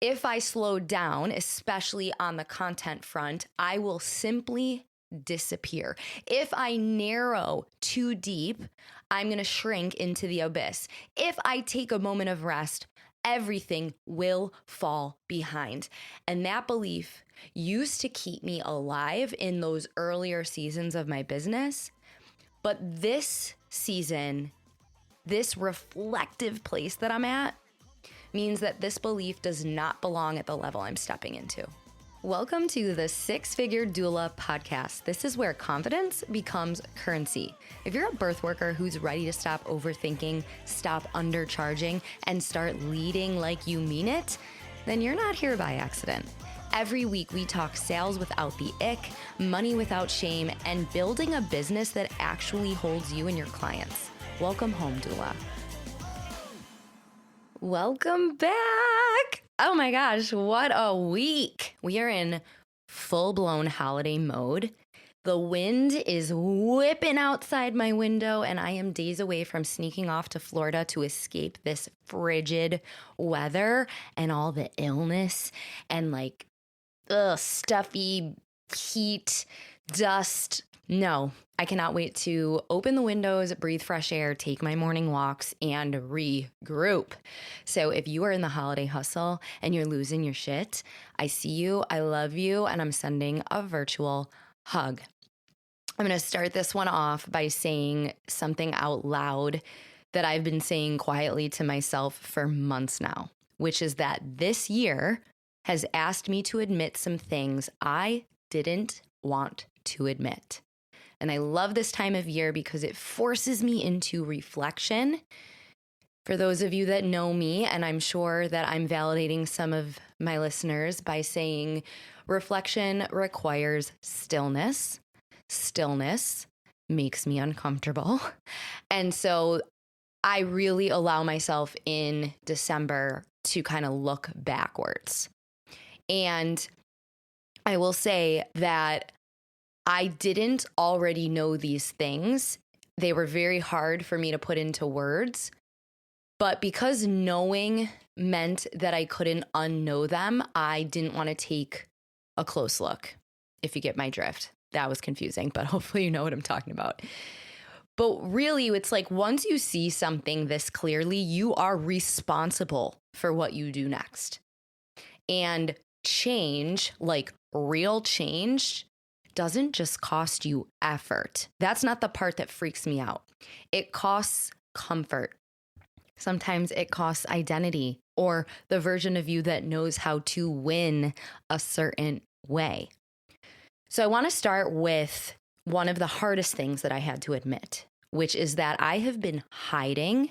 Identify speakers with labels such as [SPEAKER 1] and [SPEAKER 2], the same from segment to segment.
[SPEAKER 1] If I slow down, especially on the content front, I will simply disappear. If I narrow too deep, I'm going to shrink into the abyss. If I take a moment of rest, everything will fall behind. And that belief used to keep me alive in those earlier seasons of my business. But this season, this reflective place that I'm at, means that this belief does not belong at the level I'm stepping into. Welcome to the Six Figure Doula podcast. This is where confidence becomes currency. If you're a birth worker who's ready to stop overthinking, stop undercharging, and start leading like you mean it, then you're not here by accident. Every week we talk sales without the ick, money without shame, and building a business that actually holds you and your clients. Welcome home, doula. Welcome back. Oh my gosh, what a week. We are in full-blown holiday mode. The wind is whipping outside my window, and I am days away from sneaking off to Florida to escape this frigid weather and all the illness and stuffy heat, dust. No, I cannot wait to open the windows, breathe fresh air, take my morning walks, and regroup. So if you are in the holiday hustle and you're losing your shit, I see you, I love you, and I'm sending a virtual hug. I'm going to start this one off by saying something out loud that I've been saying quietly to myself for months now, which is that this year has asked me to admit some things I didn't want to admit. And I love this time of year because it forces me into reflection. For those of you that know me, and I'm sure that I'm validating some of my listeners by saying reflection requires stillness. Stillness makes me uncomfortable. And so I really allow myself in December to kind of look backwards. And I will say that I didn't already know these things. They were very hard for me to put into words. But because knowing meant that I couldn't unknow them, I didn't want to take a close look, if you get my drift. That was confusing, but hopefully you know what I'm talking about. But really, it's like once you see something this clearly, you are responsible for what you do next. And change, like real change, doesn't just cost you effort. That's not the part that freaks me out. It costs comfort. Sometimes it costs identity or the version of you that knows how to win a certain way. So I want to start with one of the hardest things that I had to admit, which is that I have been hiding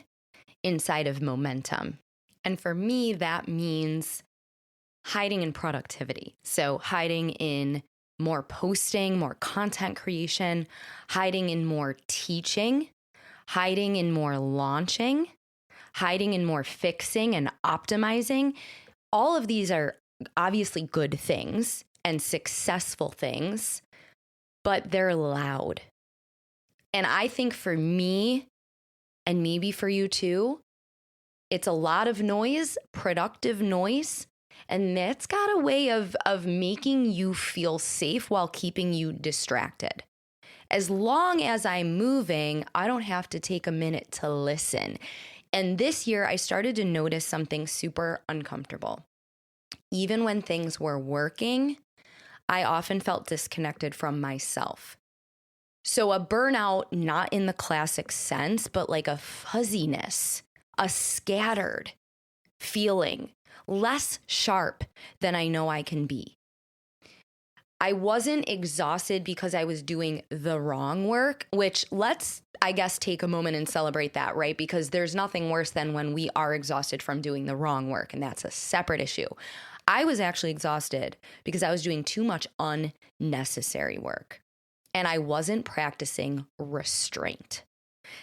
[SPEAKER 1] inside of momentum. And for me, that means hiding in productivity. So hiding in more posting, more content creation, hiding in more teaching, hiding in more launching, hiding in more fixing and optimizing. All of these are obviously good things and successful things, but they're loud. And I think for me, and maybe for you too, it's a lot of noise, productive noise. And that's got a way of making you feel safe while keeping you distracted. As long as I'm moving, I don't have to take a minute to listen. And this year, I started to notice something super uncomfortable. Even when things were working, I often felt disconnected from myself. So a burnout, not in the classic sense, but like a fuzziness, a scattered feeling. Less sharp than I know I can be. I wasn't exhausted because I was doing the wrong work, which let's, I guess, take a moment and celebrate that, right? Because there's nothing worse than when we are exhausted from doing the wrong work, and that's a separate issue. I was actually exhausted because I was doing too much unnecessary work, and I wasn't practicing restraint.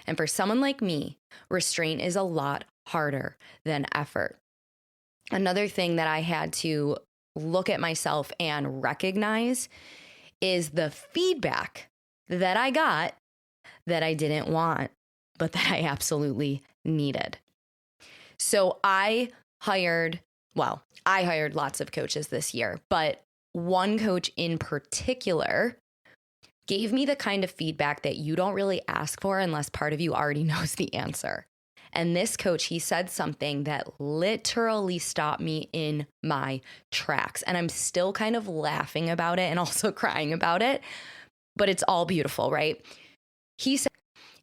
[SPEAKER 1] And for someone like me, restraint is a lot harder than effort. Another thing that I had to look at myself and recognize is the feedback that I got that I didn't want, but that I absolutely needed. So I hired well, I hired lots of coaches this year, but one coach in particular gave me the kind of feedback that you don't really ask for unless part of you already knows the answer. And this coach, he said something that literally stopped me in my tracks. And I'm still kind of laughing about it and also crying about it, but it's all beautiful, right? He said,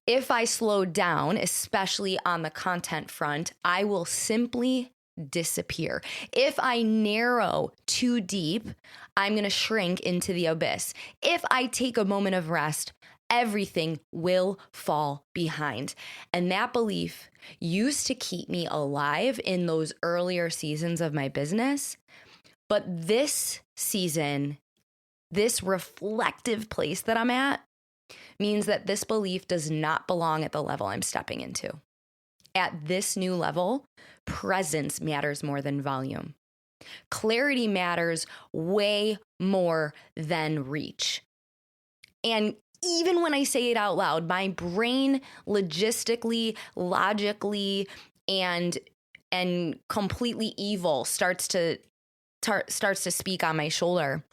[SPEAKER 1] if I slow down, especially on the content front, I will simply disappear. If I narrow too deep, I'm going to shrink into the abyss. If I take a moment of rest, everything will fall behind. And that belief used to keep me alive in those earlier seasons of my business. But this season, this reflective place that I'm at, means that this belief does not belong at the level I'm stepping into. At this new level, presence matters more than volume. Clarity matters way more than reach. And even when I say it out loud, my brain logistically, logically, and completely evil starts to speak on my shoulder.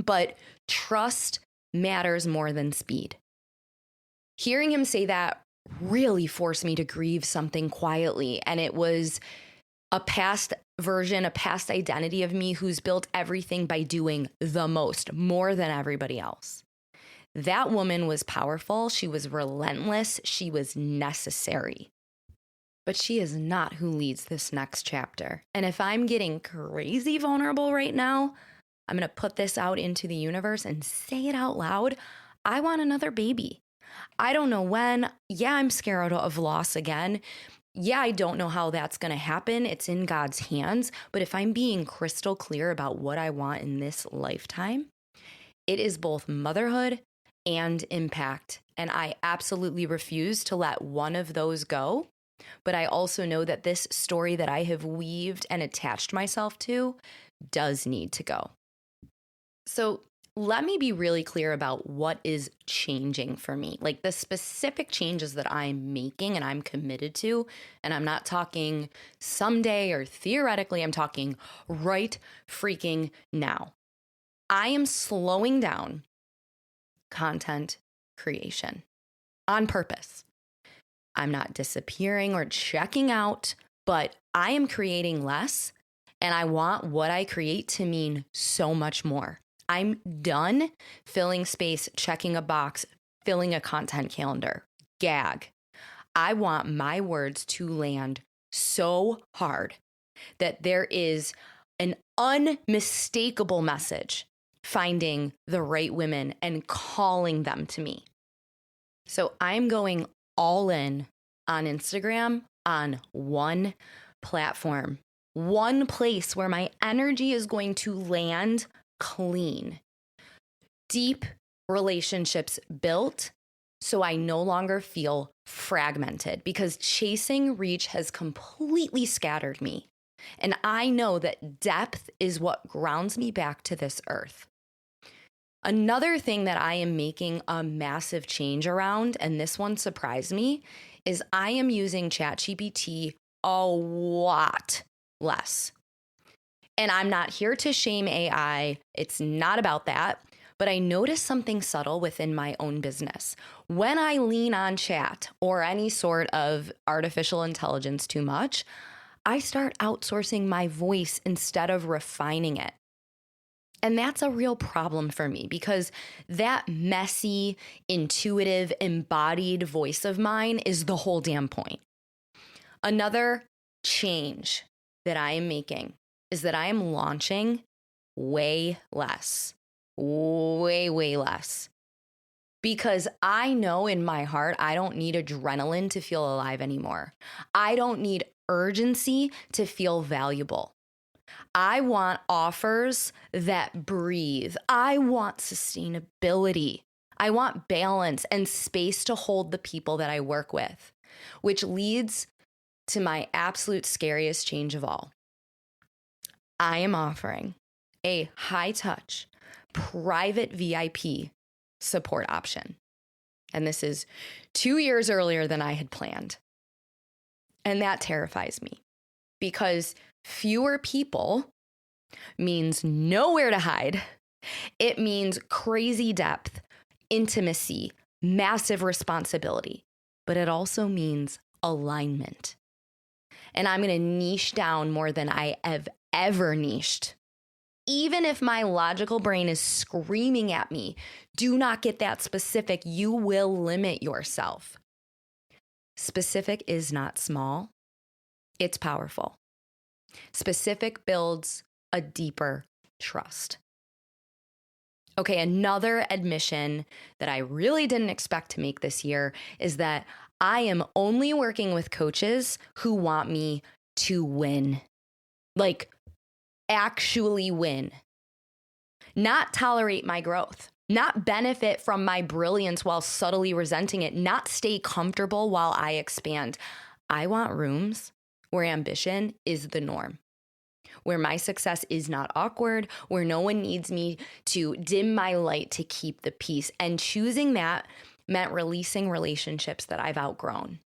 [SPEAKER 1] But trust matters more than speed. Hearing him say that really forced me to grieve something quietly. And it was a past version, a past identity of me who's built everything by doing the most, more than everybody else. That woman was powerful. She was relentless. She was necessary. But she is not who leads this next chapter. And if I'm getting crazy vulnerable right now, I'm going to put this out into the universe and say it out loud. I want another baby. I don't know when. Yeah, I'm scared of loss again. Yeah, I don't know how that's going to happen. It's in God's hands. But if I'm being crystal clear about what I want in this lifetime, it is both motherhood and impact. And I absolutely refuse to let one of those go. But I also know that this story that I have weaved and attached myself to does need to go. So let me be really clear about what is changing for me, like the specific changes that I'm making and I'm committed to. And I'm not talking someday or theoretically, I'm talking right freaking now. I am slowing down content creation on purpose. I'm not disappearing or checking out, but I am creating less, and I want what I create to mean so much more. I'm done filling space, checking a box, filling a content calendar. Gag. I want my words to land so hard that there is an unmistakable message finding the right women and calling them to me. So I'm going all in on Instagram, on one platform, one place where my energy is going to land clean. Deep relationships built so I no longer feel fragmented, because chasing reach has completely scattered me. And I know that depth is what grounds me back to this earth. Another thing that I am making a massive change around, and this one surprised me, is I am using ChatGPT a lot less. And I'm not here to shame AI. It's not about that. But I noticed something subtle within my own business. When I lean on chat or any sort of artificial intelligence too much, I start outsourcing my voice instead of refining it. And that's a real problem for me, because that messy, intuitive, embodied voice of mine is the whole damn point. Another change that I am making is that I am launching way less, way less. Because I know in my heart, I don't need adrenaline to feel alive anymore. I don't need urgency to feel valuable. I want offers that breathe. I want sustainability. I want balance and space to hold the people that I work with, which leads to my absolute scariest change of all. I am offering a high-touch, private VIP support option. And this is 2 years earlier than I had planned. And that terrifies me, because fewer people means nowhere to hide. It means crazy depth, intimacy, massive responsibility, but it also means alignment. And I'm going to niche down more than I have ever niched. Even if my logical brain is screaming at me, do not get that specific. You will limit yourself. Specific is not small. It's powerful. Specific builds a deeper trust. Okay, another admission that I really didn't expect to make this year is that I am only working with coaches who want me to win. Like, actually win. Not tolerate my growth. Not benefit from my brilliance while subtly resenting it. Not stay comfortable while I expand. I want rooms where ambition is the norm, where my success is not awkward, where no one needs me to dim my light to keep the peace. And choosing that meant releasing relationships that I've outgrown.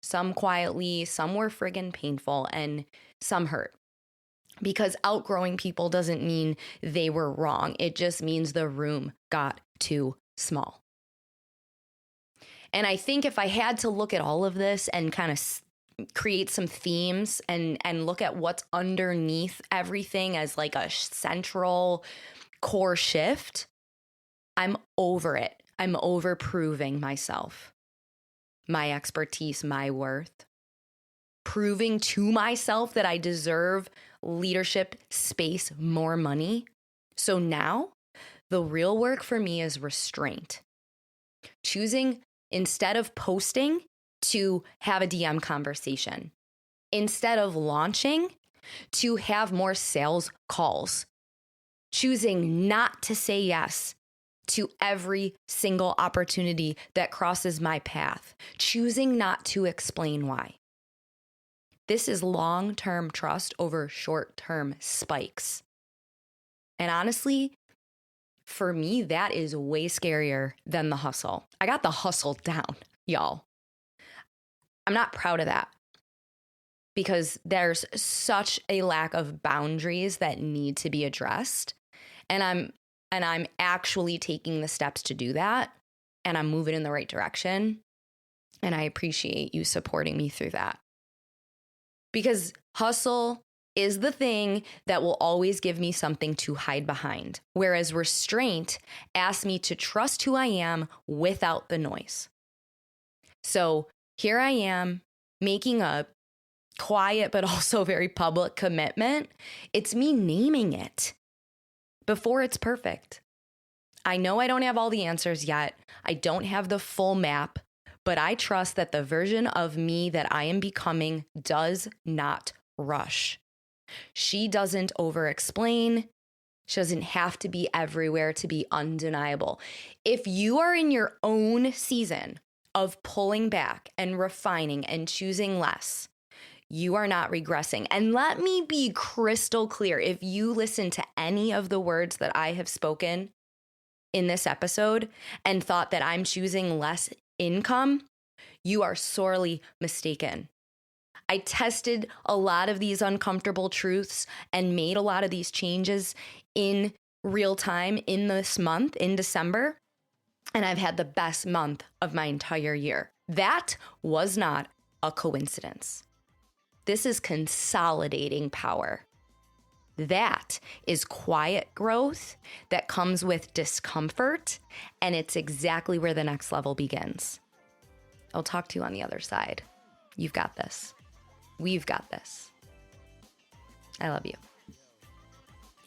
[SPEAKER 1] Some quietly, some were friggin' painful, and some hurt. Because outgrowing people doesn't mean they were wrong. It just means the room got too small. And I think if I had to look at all of this and kind of create some themes and look at what's underneath everything as like a central core shift, I'm over it. I'm over proving myself, my expertise, my worth, proving to myself that I deserve leadership, space, more money. So now the real work for me is restraint. Choosing, instead of posting, to have a DM conversation. Instead of launching, to have more sales calls. Choosing not to say yes to every single opportunity that crosses my path. Choosing not to explain why. This is long-term trust over short-term spikes. And honestly, for me, that is way scarier than the hustle. I got the hustle down, y'all. I'm not proud of that because there's such a lack of boundaries that need to be addressed. And I'm actually taking the steps to do that. And I'm moving in the right direction. And I appreciate you supporting me through that. Because hustle is the thing that will always give me something to hide behind. Whereas restraint asks me to trust who I am without the noise. So here I am making a quiet but also very public commitment. It's me naming it before it's perfect. I know I don't have all the answers yet. I don't have the full map. But I trust that the version of me that I am becoming does not rush. She doesn't over-explain. She doesn't have to be everywhere to be undeniable. If you are in your own season of pulling back and refining and choosing less, you are not regressing. And let me be crystal clear. If you listen to any of the words that I have spoken in this episode and thought that I'm choosing less income, you are sorely mistaken. I tested a lot of these uncomfortable truths and made a lot of these changes in real time in this month, in December, and I've had the best month of my entire year. That was not a coincidence. This is consolidating power. That is quiet growth that comes with discomfort, and it's exactly where the next level begins. I'll talk to you on the other side. You've got this. We've got this. I love you.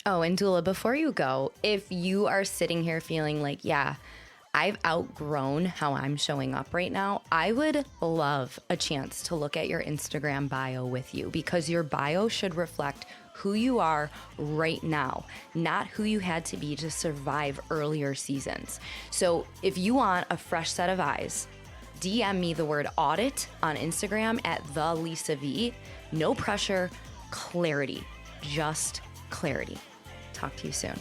[SPEAKER 1] Oh, and doula, before you go, if you are sitting here feeling like, yeah, I've outgrown how I'm showing up right now, I would love a chance to look at your Instagram bio with you, because your bio should reflect who you are right now, not who you had to be to survive earlier seasons. So if you want a fresh set of eyes, DM me the word audit on Instagram at the Lisa V. No pressure, clarity, just clarity. Talk to you soon.